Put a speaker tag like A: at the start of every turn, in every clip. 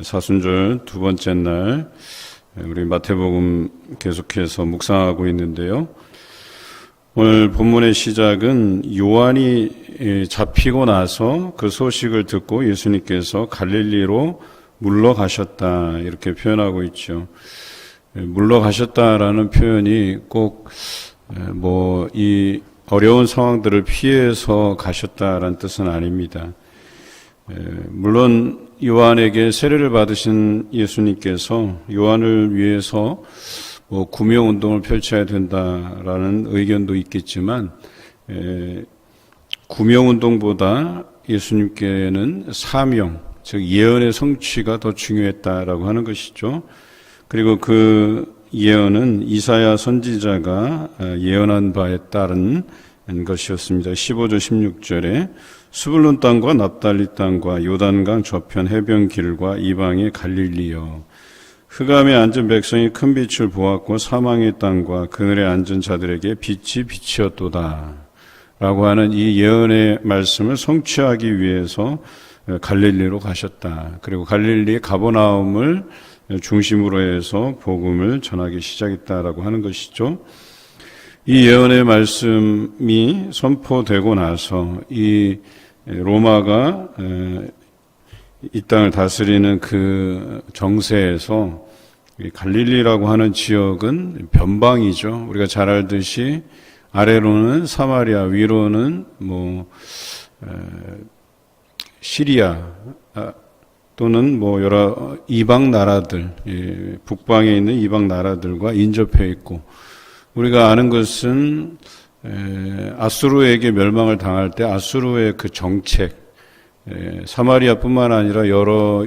A: 사순절 두 번째 날 우리 마태복음 계속해서 묵상하고 있는데요. 오늘 본문의 시작은 요한이 잡히고 나서 그 소식을 듣고 예수님께서 갈릴리로 물러가셨다 이렇게 표현하고 있죠. 물러가셨다라는 표현이 꼭 이 어려운 상황들을 피해서 가셨다라는 뜻은 아닙니다. 물론 요한에게 세례를 받으신 예수님께서 요한을 위해서 구명운동을 펼쳐야 된다라는 의견도 있겠지만 구명운동보다 예수님께는 사명, 즉 예언의 성취가 더 중요했다라고 하는 것이죠. 그리고 그 예언은 이사야 선지자가 예언한 바에 따른 것이었습니다. 15절 16절에 스불론 땅과 납달리 땅과 요단강 저편 해변 길과 이방의 갈릴리여 흑암에 앉은 백성이 큰 빛을 보았고 사망의 땅과 그늘에 앉은 자들에게 빛이 빛이었도다 라고 하는 이 예언의 말씀을 성취하기 위해서 갈릴리로 가셨다. 그리고 갈릴리 가버나움을 중심으로 해서 복음을 전하기 시작했다라고 하는 것이죠. 이 예언의 말씀이 선포되고 나서 이 로마가 이 땅을 다스리는 그 정세에서 갈릴리라고 하는 지역은 변방이죠. 우리가 잘 알듯이 아래로는 사마리아, 위로는 시리아 또는 여러 이방 나라들, 북방에 있는 이방 나라들과 인접해 있고, 우리가 아는 것은 아수르에게 멸망을 당할 때 아수르의 그 정책, 사마리아뿐만 아니라 여러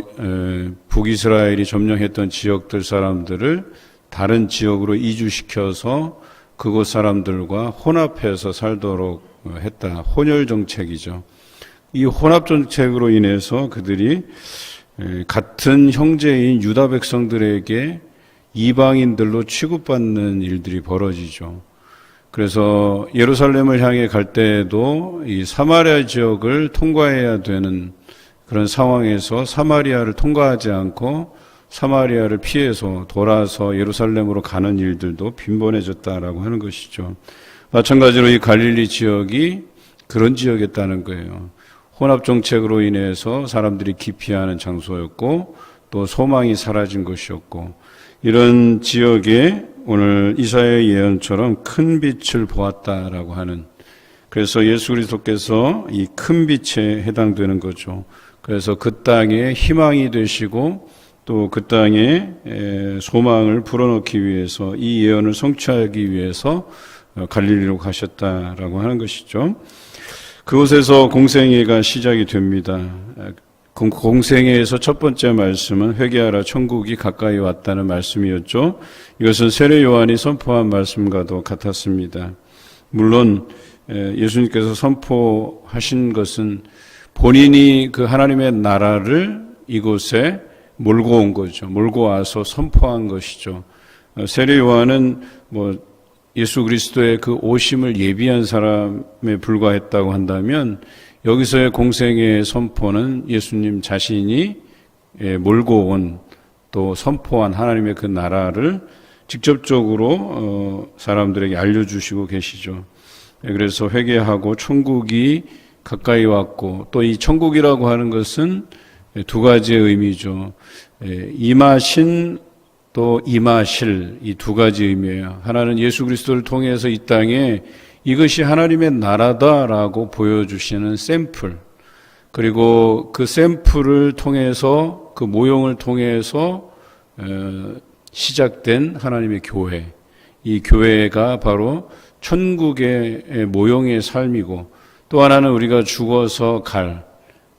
A: 북이스라엘이 점령했던 지역들 사람들을 다른 지역으로 이주시켜서 그곳 사람들과 혼합해서 살도록 했다. 혼혈 정책이죠. 이 혼합 정책으로 인해서 그들이 같은 형제인 유다 백성들에게 이방인들로 취급받는 일들이 벌어지죠. 그래서 예루살렘을 향해 갈 때에도 이 사마리아 지역을 통과해야 되는 그런 상황에서 사마리아를 통과하지 않고 사마리아를 피해서 돌아서 예루살렘으로 가는 일들도 빈번해졌다라고 하는 것이죠. 마찬가지로 이 갈릴리 지역이 그런 지역이었다는 거예요. 혼합 정책으로 인해서 사람들이 기피하는 장소였고 또 소망이 사라진 것이었고, 이런 지역에 오늘 이사야의 예언처럼 큰 빛을 보았다라고 하는, 그래서 예수 그리스도께서 이 큰 빛에 해당되는 거죠. 그래서 그 땅에 희망이 되시고 또 그 땅에 소망을 불어넣기 위해서 이 예언을 성취하기 위해서 갈릴리로 가셨다라고 하는 것이죠. 그곳에서 공생애가 시작이 됩니다. 공생애에서 첫 번째 말씀은 회개하라 천국이 가까이 왔다는 말씀이었죠. 이것은 세례 요한이 선포한 말씀과도 같았습니다. 물론 예수님께서 선포하신 것은 본인이 그 하나님의 나라를 이곳에 몰고 온 거죠. 몰고 와서 선포한 것이죠. 세례 요한은 예수 그리스도의 그 오심을 예비한 사람에 불과했다고 한다면, 여기서의 공생애의 선포는 예수님 자신이 몰고 온 또 선포한 하나님의 그 나라를 직접적으로 사람들에게 알려주시고 계시죠. 그래서 회개하고 천국이 가까이 왔고, 또 이 천국이라고 하는 것은 두 가지의 의미죠. 임하신 또 임하실, 이 두 가지 의미예요. 하나는 예수 그리스도를 통해서 이 땅에 이것이 하나님의 나라다라고 보여주시는 샘플, 그리고 그 샘플을 통해서, 그 모형을 통해서 시작된 하나님의 교회, 이 교회가 바로 천국의 모형의 삶이고, 또 하나는 우리가 죽어서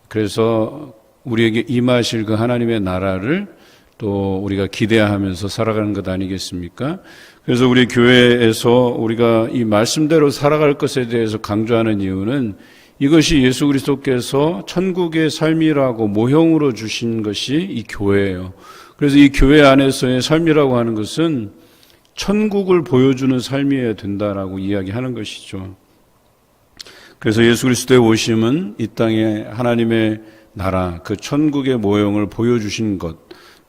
A: 그래서 우리에게 임하실 그 하나님의 나라를 또 우리가 기대하면서 살아가는 것 아니겠습니까? 그래서 우리 교회에서 우리가 이 말씀대로 살아갈 것에 대해서 강조하는 이유는 이것이 예수 그리스도께서 천국의 삶이라고 모형으로 주신 것이 이 교회예요. 그래서 이 교회 안에서의 삶이라고 하는 것은 천국을 보여주는 삶이어야 된다라고 이야기하는 것이죠. 그래서 예수 그리스도의 오심은 이 땅에 하나님의 나라, 그 천국의 모형을 보여주신 것,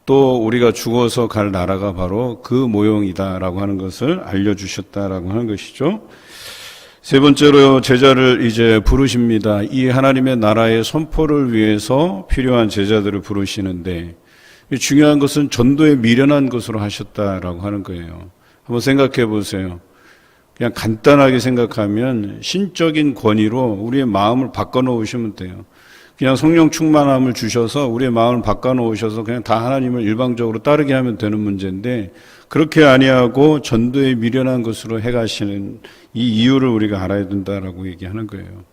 A: 또 우리가 죽어서 갈 나라가 바로 그 모형이다라고 하는 것을 알려주셨다라고 하는 것이죠. 세 번째로 제자를 이제 부르십니다. 이 하나님의 나라의 선포를 위해서 필요한 제자들을 부르시는데, 중요한 것은 전도에 미련한 것으로 하셨다라고 하는 거예요. 한번 생각해 보세요. 그냥 간단하게 생각하면 신적인 권위로 우리의 마음을 바꿔놓으시면 돼요. 그냥 성령 충만함을 주셔서 우리의 마음을 바꿔놓으셔서 그냥 다 하나님을 일방적으로 따르게 하면 되는 문제인데, 그렇게 아니하고 전도에 미련한 것으로 해가시는 이 이유를 우리가 알아야 된다라고 얘기하는 거예요.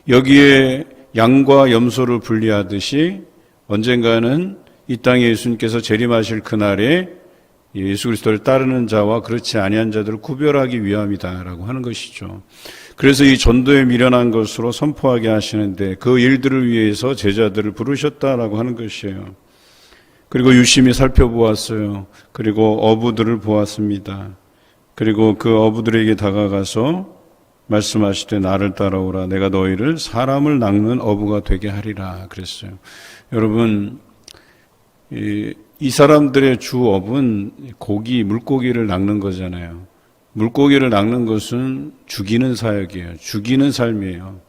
A: 여기에 양과 염소를 분리하듯이 언젠가는 이 땅에 예수님께서 재림하실 그날에 예수 그리스도를 따르는 자와 그렇지 아니한 자들을 구별하기 위함이다라고 하는 것이죠. 그래서 이 전도에 미련한 것으로 선포하게 하시는데, 그 일들을 위해서 제자들을 부르셨다라고 하는 것이에요. 그리고 유심히 살펴보았어요. 그리고 어부들을 보았습니다. 그리고 그 어부들에게 다가가서 말씀하시되 나를 따라오라, 내가 너희를 사람을 낚는 어부가 되게 하리라 그랬어요. 여러분, 이 사람들의 주업은 물고기를 낚는 거잖아요. 물고기를 낚는 것은 죽이는 사역이에요. 죽이는 삶이에요.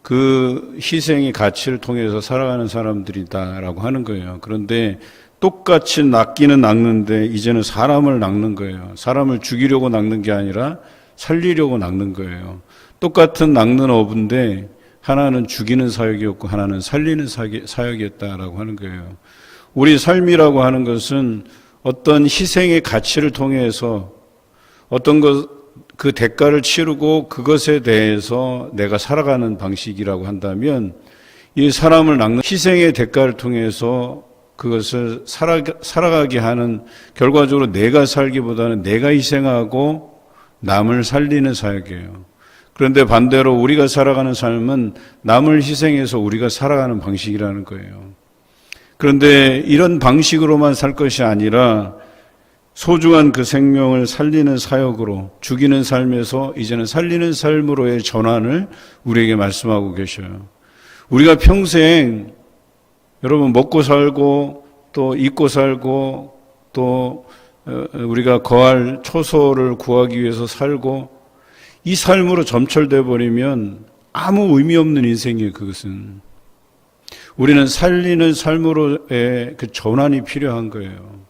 A: 그 희생의 가치를 통해서 살아가는 사람들이다라고 하는 거예요. 그런데 똑같이 낚기는 낚는데 이제는 사람을 낚는 거예요. 사람을 죽이려고 낚는 게 아니라 살리려고 낚는 거예요. 똑같은 낚는 어부인데 하나는 죽이는 사역이었고 하나는 살리는 사역이었다라고 하는 거예요. 우리 삶이라고 하는 것은 어떤 희생의 가치를 통해서 어떤 그 대가를 치르고 그것에 대해서 내가 살아가는 방식이라고 한다면, 이 사람을 낚는 희생의 대가를 통해서 그것을 살아가게 하는, 결과적으로 내가 살기보다는 내가 희생하고 남을 살리는 사역이에요. 그런데 반대로 우리가 살아가는 삶은 남을 희생해서 우리가 살아가는 방식이라는 거예요. 그런데 이런 방식으로만 살 것이 아니라 소중한 그 생명을 살리는 사역으로, 죽이는 삶에서 이제는 살리는 삶으로의 전환을 우리에게 말씀하고 계셔요. 우리가 평생 여러분 먹고 살고 또 입고 살고 또 우리가 거할 초소를 구하기 위해서 살고, 이 삶으로 점철돼 버리면 아무 의미 없는 인생이에요. 그것은 우리는 살리는 삶으로의 그 전환이 필요한 거예요.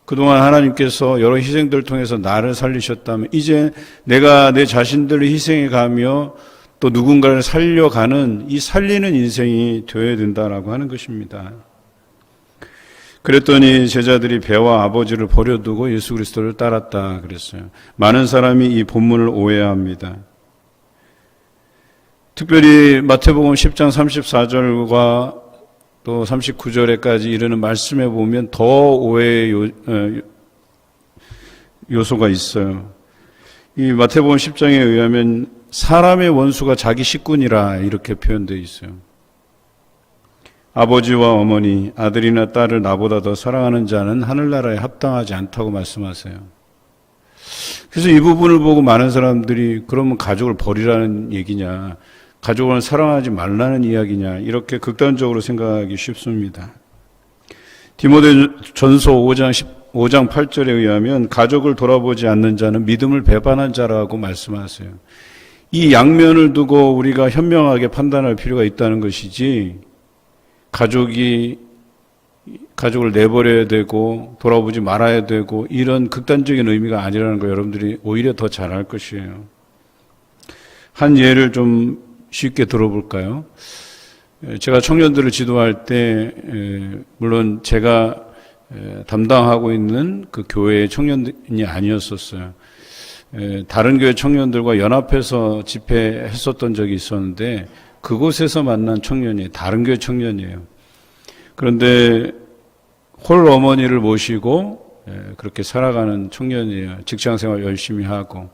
A: 그동안 하나님께서 여러 희생들을 통해서 나를 살리셨다면, 이제 내가 내 자신들을 희생해 가며 또 누군가를 살려가는 이 살리는 인생이 되어야 된다라고 하는 것입니다. 그랬더니 제자들이 배와 아버지를 버려두고 예수 그리스도를 따랐다 그랬어요. 많은 사람이 이 본문을 오해합니다. 특별히 마태복음 10장 34절과 또 39절에까지 이르는 말씀에 보면 더 오해의 요소가 있어요. 이 마태복음 10장에 의하면 사람의 원수가 자기 식구니라 이렇게 표현되어 있어요. 아버지와 어머니, 아들이나 딸을 나보다 더 사랑하는 자는 하늘나라에 합당하지 않다고 말씀하세요. 그래서 이 부분을 보고 많은 사람들이 그러면 가족을 버리라는 얘기냐, 가족을 사랑하지 말라는 이야기냐, 이렇게 극단적으로 생각하기 쉽습니다. 디모데전서 5장 8절에 의하면 가족을 돌아보지 않는 자는 믿음을 배반한 자라고 말씀하세요. 이 양면을 두고 우리가 현명하게 판단할 필요가 있다는 것이지, 가족을 내버려야 되고 돌아보지 말아야 되고 이런 극단적인 의미가 아니라는 거 여러분들이 오히려 더 잘 알 것이에요. 한 예를 좀 쉽게 들어볼까요? 제가 청년들을 지도할 때 물론 제가 담당하고 있는 그 교회의 청년이 아니었었어요. 다른 교회 청년들과 연합해서 집회했었던 적이 있었는데 그곳에서 만난 청년이에요. 다른 교회 청년이에요. 그런데 홀 어머니를 모시고 그렇게 살아가는 청년이에요. 직장생활 열심히 하고,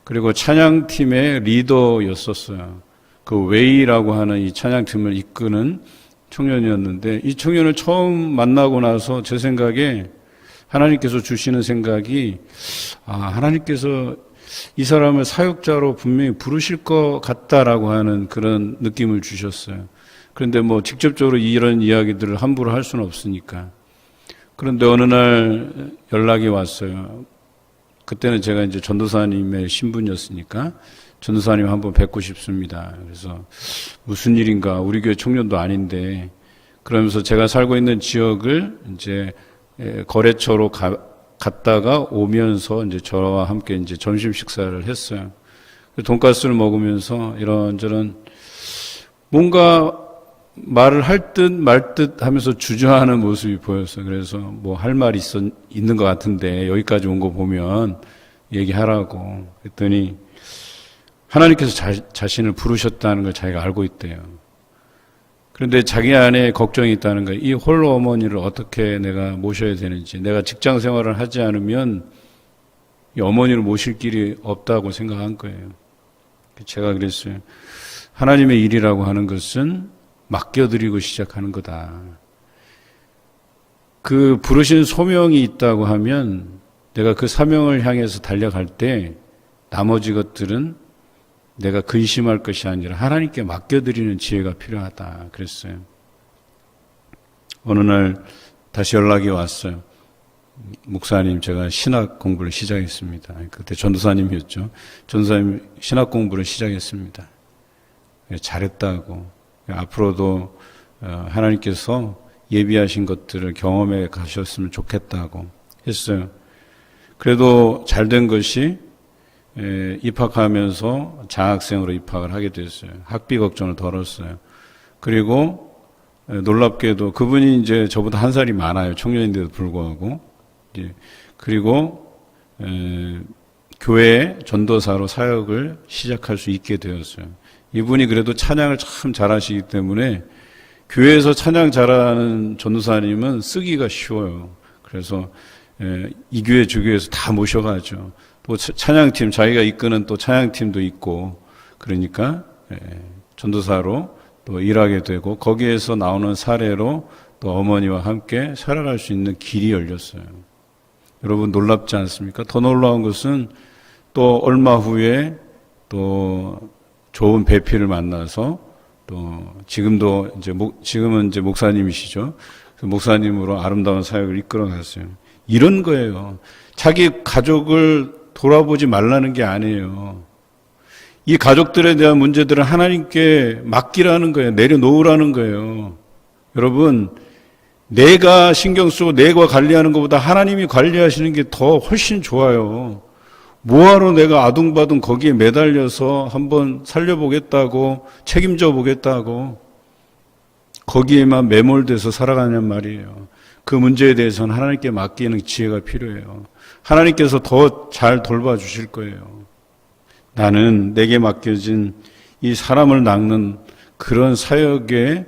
A: 그리고 찬양팀의 리더였었어요. 그 웨이라고 하는 이 찬양팀을 이끄는 청년이었는데, 이 청년을 처음 만나고 나서 제 생각에 하나님께서 주시는 생각이, 하나님께서 이 사람을 사역자로 분명히 부르실 것 같다라고 하는 그런 느낌을 주셨어요. 그런데 뭐 직접적으로 이런 이야기들을 함부로 할 수는 없으니까. 그런데 어느 날 연락이 왔어요. 그때는 제가 이제 전도사님의 신분이었으니까 전도사님 한번 뵙고 싶습니다. 그래서 무슨 일인가, 우리 교회 청년도 아닌데, 그러면서 제가 살고 있는 지역을 이제 거래처로 갔다가 오면서 이제 저와 함께 이제 점심 식사를 했어요. 돈가스를 먹으면서 이런저런 뭔가 말을 할 듯 말 듯 하면서 주저하는 모습이 보였어요. 그래서 뭐 할 말이 있는 것 같은데 여기까지 온 거 보면 얘기하라고 그랬더니 하나님께서 자신을 부르셨다는 걸 자기가 알고 있대요. 그런데 자기 안에 걱정이 있다는 거예요. 이 홀로 어머니를 어떻게 내가 모셔야 되는지, 내가 직장 생활을 하지 않으면 이 어머니를 모실 길이 없다고 생각한 거예요. 제가 그랬어요. 하나님의 일이라고 하는 것은 맡겨드리고 시작하는 거다. 그 부르신 소명이 있다고 하면 내가 그 사명을 향해서 달려갈 때 나머지 것들은 내가 근심할 것이 아니라 하나님께 맡겨드리는 지혜가 필요하다 그랬어요. 어느 날 다시 연락이 왔어요. 목사님, 제가 신학 공부를 시작했습니다. 그때 전도사님이었죠. 전도사님 신학 공부를 시작했습니다. 잘했다고. 앞으로도 하나님께서 예비하신 것들을 경험해 가셨으면 좋겠다고 했어요. 그래도 잘된 것이 입학하면서 장학생으로 입학을 하게 됐어요. 학비 걱정을 덜었어요. 그리고 놀랍게도 그분이 이제 저보다 한 살이 많아요. 청년인데도 불구하고. 그리고 교회 전도사로 사역을 시작할 수 있게 되었어요. 이분이 그래도 찬양을 참 잘하시기 때문에 교회에서 찬양 잘하는 전도사님은 쓰기가 쉬워요. 그래서 이 교회 주교에서 다 모셔가죠. 또 찬양팀, 자기가 이끄는 또 찬양팀도 있고, 그러니까 전도사로 또 일하게 되고, 거기에서 나오는 사례로 또 어머니와 함께 살아갈 수 있는 길이 열렸어요. 여러분 놀랍지 않습니까? 더 놀라운 것은 또 얼마 후에 또 좋은 배필을 만나서 또 지금은 이제 목사님이시죠. 그 목사님으로 아름다운 사역을 이끌어 갔어요. 이런 거예요. 자기 가족을 돌아보지 말라는 게 아니에요. 이 가족들에 대한 문제들은 하나님께 맡기라는 거예요. 내려놓으라는 거예요. 여러분, 내가 신경 쓰고 내가 관리하는 것보다 하나님이 관리하시는 게 더 훨씬 좋아요. 뭐하러 내가 아둥바둥 거기에 매달려서 한번 살려보겠다고, 책임져 보겠다고 거기에만 매몰돼서 살아가냔 말이에요. 그 문제에 대해서는 하나님께 맡기는 지혜가 필요해요. 하나님께서 더 잘 돌봐주실 거예요. 나는 내게 맡겨진 이 사람을 낚는 그런 사역에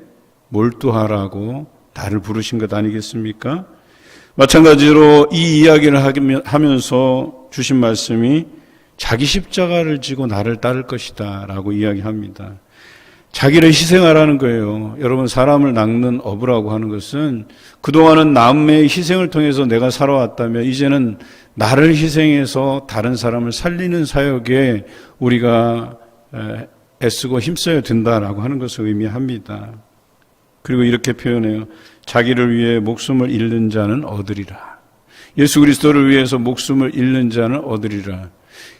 A: 몰두하라고 나를 부르신 것 아니겠습니까? 마찬가지로 이 이야기를 하면서 주신 말씀이 자기 십자가를 지고 나를 따를 것이다 라고 이야기합니다. 자기를 희생하라는 거예요. 여러분, 사람을 낚는 어부라고 하는 것은 그동안은 남의 희생을 통해서 내가 살아왔다면 이제는 나를 희생해서 다른 사람을 살리는 사역에 우리가 애쓰고 힘써야 된다라고 하는 것을 의미합니다. 그리고 이렇게 표현해요. 자기를 위해 목숨을 잃는 자는 얻으리라. 예수 그리스도를 위해서 목숨을 잃는 자는 얻으리라.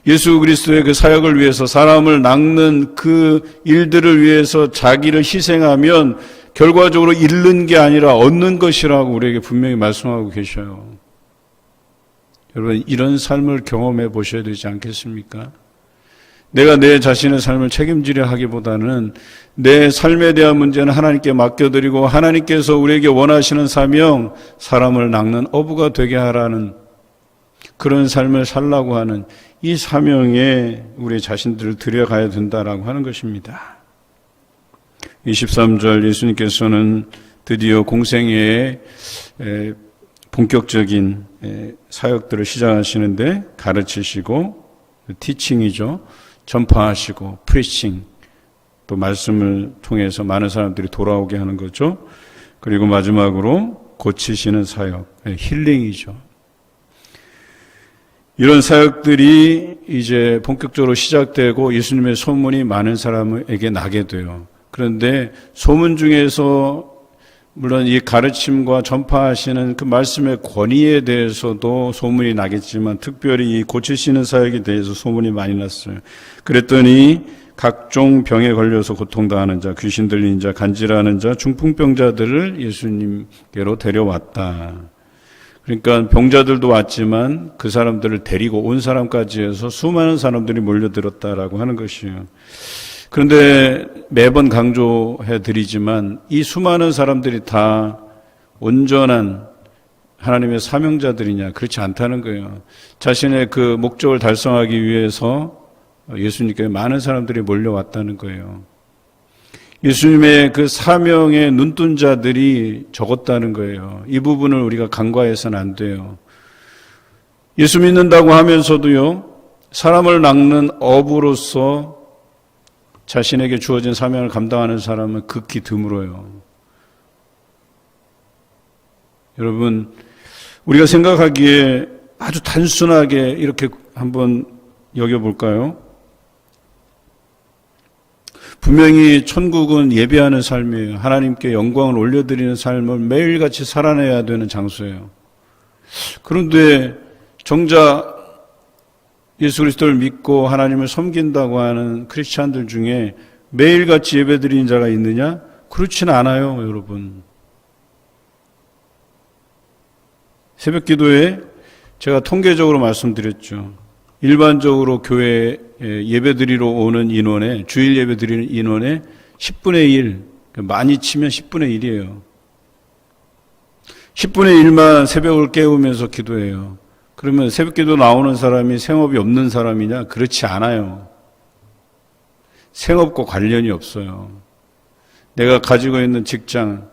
A: 예수 그리스도의 그 사역을 위해서 사람을 낚는 그 일들을 위해서 자기를 희생하면 결과적으로 잃는 게 아니라 얻는 것이라고 우리에게 분명히 말씀하고 계셔요. 여러분, 이런 삶을 경험해 보셔야 되지 않겠습니까? 내가 내 자신의 삶을 책임지려 하기보다는 내 삶에 대한 문제는 하나님께 맡겨드리고 하나님께서 우리에게 원하시는 사명, 사람을 낚는 어부가 되게 하라는 그런 삶을 살라고 하는 이 사명에 우리 자신들을 들여가야 된다라고 하는 것입니다. 23절 예수님께서는 드디어 공생애의 본격적인 사역들을 시작하시는데 가르치시고 티칭이죠. 전파하시고 프리칭, 또 말씀을 통해서 많은 사람들이 돌아오게 하는 거죠. 그리고 마지막으로 고치시는 사역, 힐링이죠. 이런 사역들이 이제 본격적으로 시작되고 예수님의 소문이 많은 사람에게 나게 돼요. 그런데 소문 중에서 물론 이 가르침과 전파하시는 그 말씀의 권위에 대해서도 소문이 나겠지만 특별히 이 고치시는 사역에 대해서 소문이 많이 났어요. 그랬더니 각종 병에 걸려서 고통당하는 자, 귀신 들린 자, 간질하는 자, 중풍병자들을 예수님께로 데려왔다. 그러니까 병자들도 왔지만 그 사람들을 데리고 온 사람까지 해서 수많은 사람들이 몰려들었다라고 하는 것이에요. 그런데 매번 강조해 드리지만 이 수많은 사람들이 다 온전한 하나님의 사명자들이냐? 그렇지 않다는 거예요. 자신의 그 목적을 달성하기 위해서 예수님께 많은 사람들이 몰려왔다는 거예요. 예수님의 그 사명의 눈뜬 자들이 적었다는 거예요. 이 부분을 우리가 간과해서는 안 돼요. 예수 믿는다고 하면서도요, 사람을 낚는 어부로서 자신에게 주어진 사명을 감당하는 사람은 극히 드물어요. 여러분, 우리가 생각하기에 아주 단순하게 이렇게 한번 여겨볼까요? 분명히 천국은 예배하는 삶이에요. 하나님께 영광을 올려드리는 삶을 매일같이 살아내야 되는 장소예요. 그런데 정작 예수 그리스도를 믿고 하나님을 섬긴다고 하는 크리스찬들 중에 매일같이 예배드리는 자가 있느냐? 그렇지는 않아요, 여러분. 새벽기도에 제가 통계적으로 말씀드렸죠. 일반적으로 교회에 예배드리러 오는 인원에, 주일 예배드리는 인원의 10분의 1, 많이 치면 10분의 1이에요. 10분의 1만 새벽을 깨우면서 기도해요. 그러면 새벽기도 나오는 사람이 생업이 없는 사람이냐? 그렇지 않아요. 생업과 관련이 없어요. 내가 가지고 있는 직장,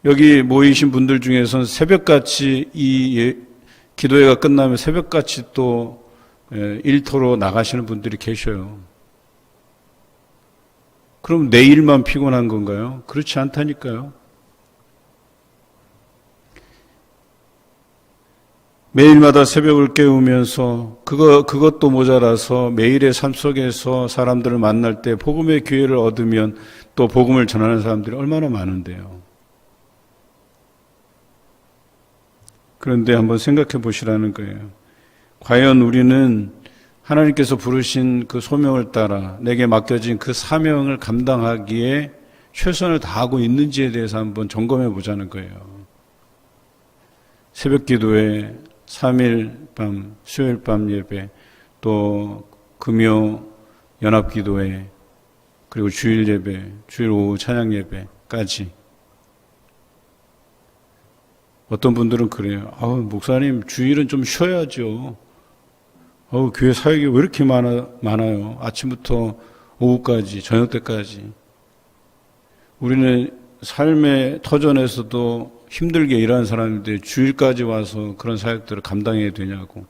A: 여기 모이신 분들 중에서는 새벽같이 기도회가 끝나면 새벽같이 또 일터로 나가시는 분들이 계셔요. 그럼 내일만 피곤한 건가요? 그렇지 않다니까요. 매일마다 새벽을 깨우면서 그것도 모자라서 매일의 삶 속에서 사람들을 만날 때 복음의 기회를 얻으면 또 복음을 전하는 사람들이 얼마나 많은데요. 그런데 한번 생각해 보시라는 거예요. 과연 우리는 하나님께서 부르신 그 소명을 따라 내게 맡겨진 그 사명을 감당하기에 최선을 다하고 있는지에 대해서 한번 점검해 보자는 거예요. 새벽 기도에 3일 밤, 수요일 밤 예배, 또 금요 연합 기도회, 그리고 주일 예배, 주일 오후 찬양 예배까지. 어떤 분들은 그래요. 목사님, 주일은 좀 쉬어야죠. 교회 사역이 왜 이렇게 많아요? 아침부터 오후까지, 저녁 때까지. 우리는 삶의 터전에서도 힘들게 일하는 사람인데 주일까지 와서 그런 사역들을 감당해야 되냐고.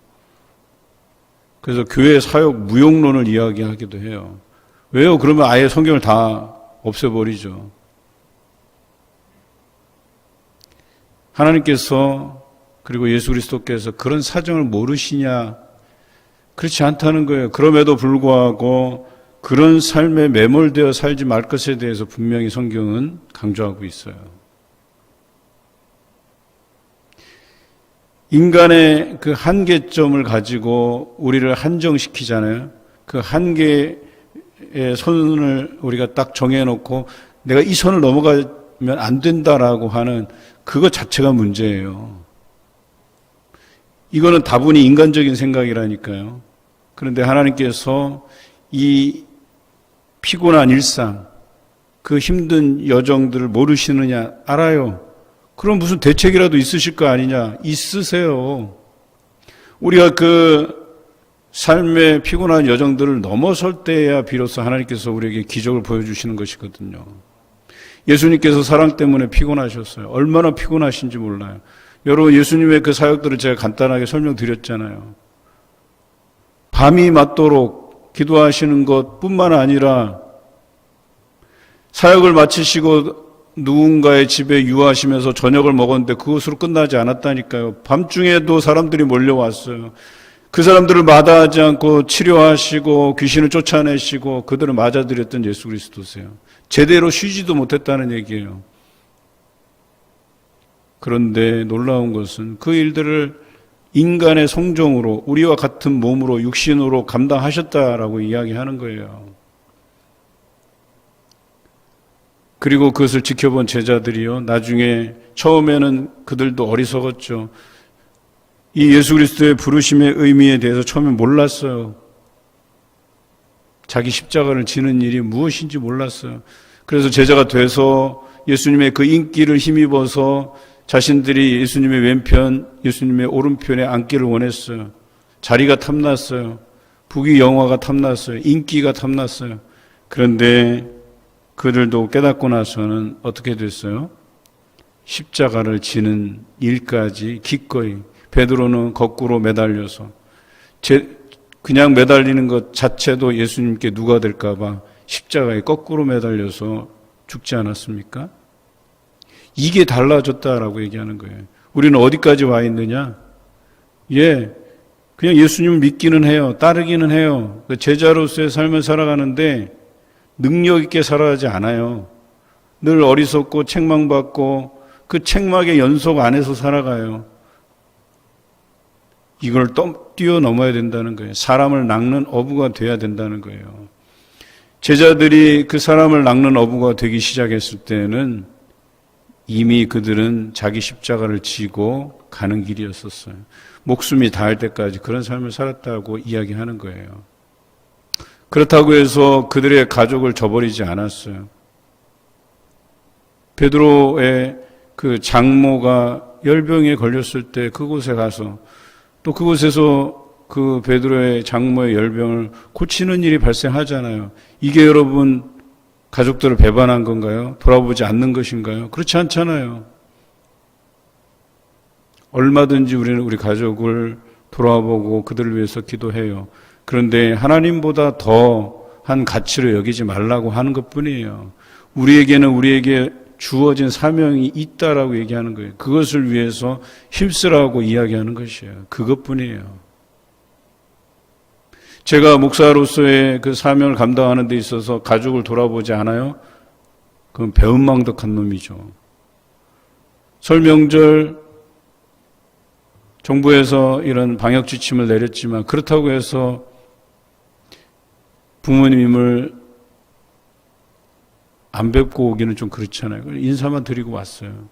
A: 그래서 교회 사역 무용론을 이야기하기도 해요. 왜요? 그러면 아예 성경을 다 없애버리죠. 하나님께서 그리고 예수 그리스도께서 그런 사정을 모르시냐? 그렇지 않다는 거예요. 그럼에도 불구하고 그런 삶에 매몰되어 살지 말 것에 대해서 분명히 성경은 강조하고 있어요. 인간의 그 한계점을 가지고 우리를 한정시키잖아요. 그 한계의 선을 우리가 딱 정해놓고 내가 이 선을 넘어가면 안 된다라고 하는 그것 자체가 문제예요. 이거는 다분히 인간적인 생각이라니까요. 그런데 하나님께서 이 피곤한 일상, 그 힘든 여정들을 모르시느냐? 알아요. 그럼 무슨 대책이라도 있으실 거 아니냐? 있으세요. 우리가 그 삶의 피곤한 여정들을 넘어설 때야 비로소 하나님께서 우리에게 기적을 보여주시는 것이거든요. 예수님께서 사랑 때문에 피곤하셨어요. 얼마나 피곤하신지 몰라요. 여러분, 예수님의 그 사역들을 제가 간단하게 설명드렸잖아요. 밤이 맞도록 기도하시는 것뿐만 아니라 사역을 마치시고 누군가의 집에 유하시면서 저녁을 먹었는데 그것으로 끝나지 않았다니까요. 밤중에도 사람들이 몰려왔어요. 그 사람들을 마다하지 않고 치료하시고 귀신을 쫓아내시고 그들을 맞아들였던 예수 그리스도세요. 제대로 쉬지도 못했다는 얘기예요. 그런데 놀라운 것은 그 일들을 인간의 성정으로 우리와 같은 몸으로 육신으로 감당하셨다라고 이야기하는 거예요. 그리고 그것을 지켜본 제자들이요, 나중에 처음에는 그들도 어리석었죠. 이 예수 그리스도의 부르심의 의미에 대해서 처음에 몰랐어요. 자기 십자가를 지는 일이 무엇인지 몰랐어요. 그래서 제자가 돼서 예수님의 그 인기를 힘입어서 자신들이 예수님의 왼편, 예수님의 오른편에 앉기를 원했어요. 자리가 탐났어요. 부귀 영화가 탐났어요. 인기가 탐났어요. 그런데 그들도 깨닫고 나서는 어떻게 됐어요? 십자가를 지는 일까지 기꺼이, 베드로는 거꾸로 매달려서 그냥 매달리는 것 자체도 예수님께 누가 될까 봐 십자가에 거꾸로 매달려서 죽지 않았습니까? 이게 달라졌다라고 얘기하는 거예요. 우리는 어디까지 와 있느냐? 그냥 예수님을 믿기는 해요. 따르기는 해요. 제자로서의 삶을 살아가는데 능력 있게 살아가지 않아요. 늘 어리석고 책망받고 그 책망의 연속 안에서 살아가요. 이걸 뛰어넘어야 된다는 거예요. 사람을 낚는 어부가 돼야 된다는 거예요. 제자들이 그 사람을 낚는 어부가 되기 시작했을 때는 이미 그들은 자기 십자가를 지고 가는 길이었었어요. 목숨이 닿을 때까지 그런 삶을 살았다고 이야기하는 거예요. 그렇다고 해서 그들의 가족을 저버리지 않았어요. 베드로의 그 장모가 열병에 걸렸을 때 그곳에 가서 또 그곳에서 그 베드로의 장모의 열병을 고치는 일이 발생하잖아요. 이게 여러분 가족들을 배반한 건가요? 돌아보지 않는 것인가요? 그렇지 않잖아요. 얼마든지 우리는 우리 가족을 돌아보고 그들을 위해서 기도해요. 그런데 하나님보다 더한 가치로 여기지 말라고 하는 것뿐이에요. 우리에게 주어진 사명이 있다라고 얘기하는 거예요. 그것을 위해서 힘쓰라고 이야기하는 것이에요. 그것뿐이에요. 제가 목사로서의 그 사명을 감당하는 데 있어서 가족을 돌아보지 않아요? 그건 배은망덕한 놈이죠. 설 명절 정부에서 이런 방역 지침을 내렸지만 그렇다고 해서 부모님을 안 뵙고 오기는 좀 그렇잖아요. 인사만 드리고 왔어요.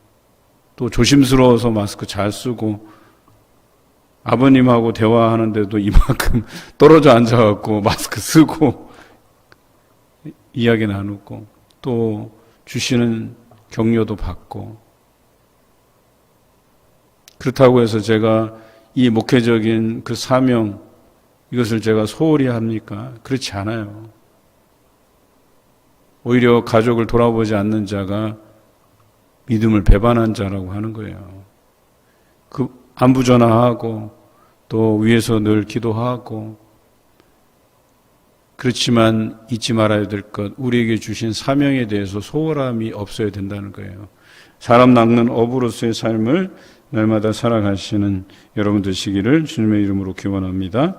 A: 또 조심스러워서 마스크 잘 쓰고 아버님하고 대화하는데도 이만큼 떨어져 앉아갖고 마스크 쓰고 이야기 나누고 또 주시는 격려도 받고 그렇다고 해서 제가 이 목회적인 그 사명 이것을 제가 소홀히 합니까? 그렇지 않아요. 오히려 가족을 돌아보지 않는 자가 믿음을 배반한 자라고 하는 거예요. 그 안부 전화하고 또 위에서 늘 기도하고 그렇지만 잊지 말아야 될 것, 우리에게 주신 사명에 대해서 소홀함이 없어야 된다는 거예요. 사람 낚는 어부로서의 삶을 날마다 살아가시는 여러분 되시기를 주님의 이름으로 기원합니다.